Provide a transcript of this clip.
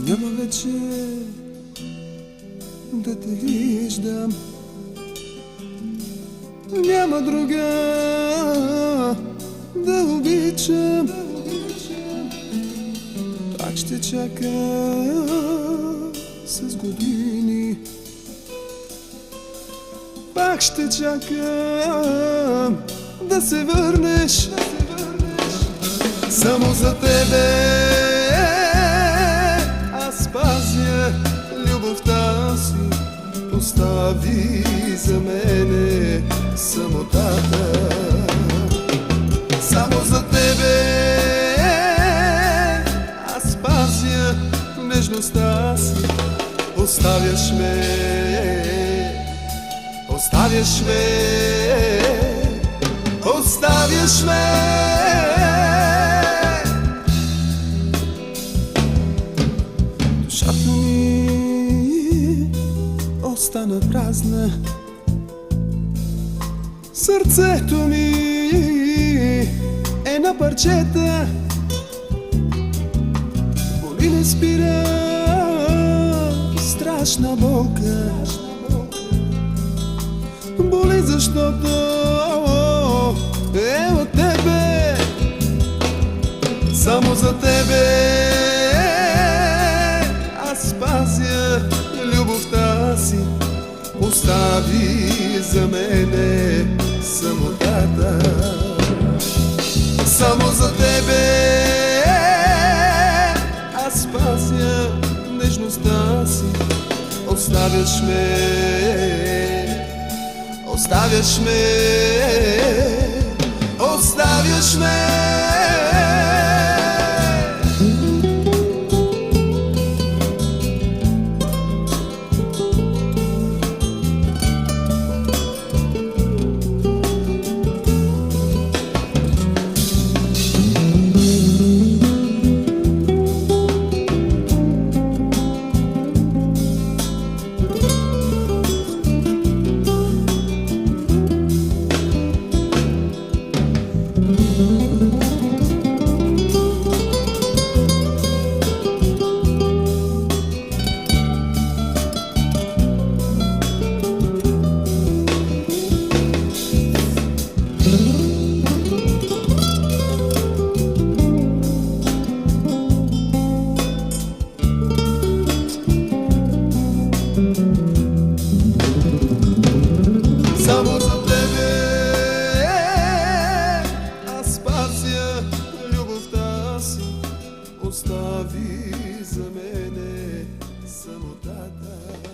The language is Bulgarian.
Няма вече да те виждам, няма друга да обичам. Пак ще чака с години, пак ще чакам да се върнеш. Само за тебе аз пазя любовта си, остави за мене самотата. Само за тебе аз пазя нежността си, оставяш ме, оставяш ме, оставяш ме. Душата ми остана празна, сърцето ми е на парчета, боли не спира страшна болка. Боли защото е от тебе, само за тебе аз пазя любовта си, остави за мене самотата. Само за тебе аз пазя нежността си, оставяш ме, оставяш ме, оставяш ме. Само за тебе аз пазя любовта си, остави за мене самотата.